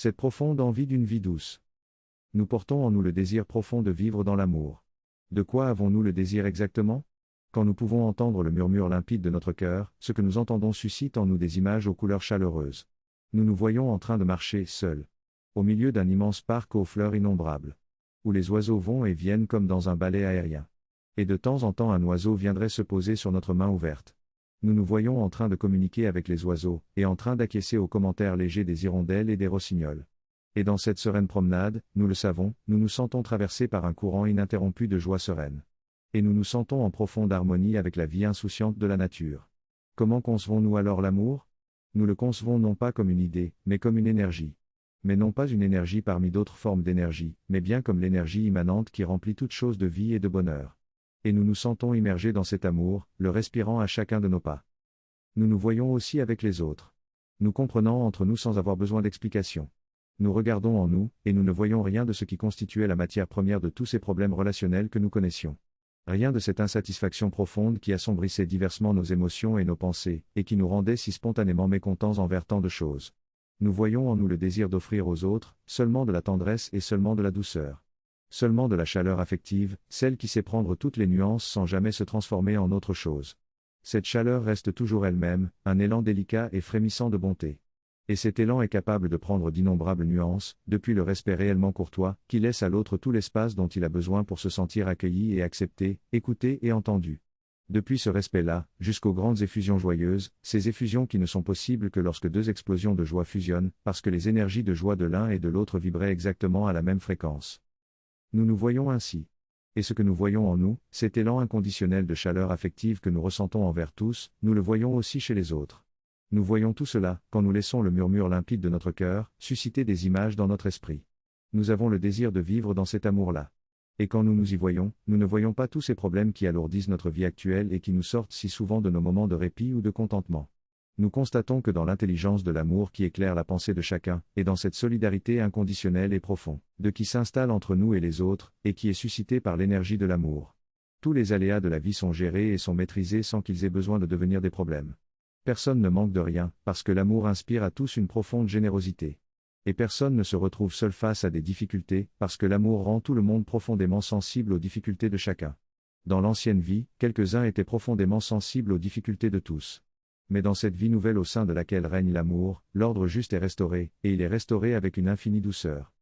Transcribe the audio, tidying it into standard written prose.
cette profonde envie d'une vie douce. Nous portons en nous le désir profond de vivre dans l'amour. De quoi avons-nous le désir exactement? Quand nous pouvons entendre le murmure limpide de notre cœur, ce que nous entendons suscite en nous des images aux couleurs chaleureuses. Nous nous voyons en train de marcher seuls, au milieu d'un immense parc aux fleurs innombrables, où les oiseaux vont et viennent comme dans un ballet aérien. Et de temps en temps un oiseau viendrait se poser sur notre main ouverte. Nous nous voyons en train de communiquer avec les oiseaux, et en train d'acquiescer aux commentaires légers des hirondelles et des rossignols. Et dans cette sereine promenade, nous le savons, nous nous sentons traversés par un courant ininterrompu de joie sereine. Et nous nous sentons en profonde harmonie avec la vie insouciante de la nature. Comment concevons-nous alors l'amour? Nous le concevons non pas comme une idée, mais comme une énergie. Mais non pas une énergie parmi d'autres formes d'énergie, mais bien comme l'énergie immanente qui remplit toute chose de vie et de bonheur. Et nous nous sentons immergés dans cet amour, le respirant à chacun de nos pas. Nous nous voyons aussi avec les autres. Nous comprenons entre nous sans avoir besoin d'explication. Nous regardons en nous, et nous ne voyons rien de ce qui constituait la matière première de tous ces problèmes relationnels que nous connaissions. Rien de cette insatisfaction profonde qui assombrissait diversement nos émotions et nos pensées, et qui nous rendait si spontanément mécontents envers tant de choses. Nous voyons en nous le désir d'offrir aux autres, seulement de la tendresse et seulement de la douceur. Seulement de la chaleur affective, celle qui sait prendre toutes les nuances sans jamais se transformer en autre chose. Cette chaleur reste toujours elle-même, un élan délicat et frémissant de bonté. Et cet élan est capable de prendre d'innombrables nuances, depuis le respect réellement courtois, qui laisse à l'autre tout l'espace dont il a besoin pour se sentir accueilli et accepté, écouté et entendu. Depuis ce respect-là, jusqu'aux grandes effusions joyeuses, ces effusions qui ne sont possibles que lorsque deux explosions de joie fusionnent, parce que les énergies de joie de l'un et de l'autre vibraient exactement à la même fréquence. Nous nous voyons ainsi. Et ce que nous voyons en nous, cet élan inconditionnel de chaleur affective que nous ressentons envers tous, nous le voyons aussi chez les autres. Nous voyons tout cela, quand nous laissons le murmure limpide de notre cœur, susciter des images dans notre esprit. Nous avons le désir de vivre dans cet amour-là. Et quand nous nous y voyons, nous ne voyons pas tous ces problèmes qui alourdissent notre vie actuelle et qui nous sortent si souvent de nos moments de répit ou de contentement. Nous constatons que dans l'intelligence de l'amour qui éclaire la pensée de chacun, et dans cette solidarité inconditionnelle et profonde, de qui s'installe entre nous et les autres, et qui est suscitée par l'énergie de l'amour. Tous les aléas de la vie sont gérés et sont maîtrisés sans qu'ils aient besoin de devenir des problèmes. Personne ne manque de rien, parce que l'amour inspire à tous une profonde générosité. Et personne ne se retrouve seul face à des difficultés, parce que l'amour rend tout le monde profondément sensible aux difficultés de chacun. Dans l'ancienne vie, quelques-uns étaient profondément sensibles aux difficultés de tous. Mais dans cette vie nouvelle au sein de laquelle règne l'amour, l'ordre juste est restauré, et il est restauré avec une infinie douceur.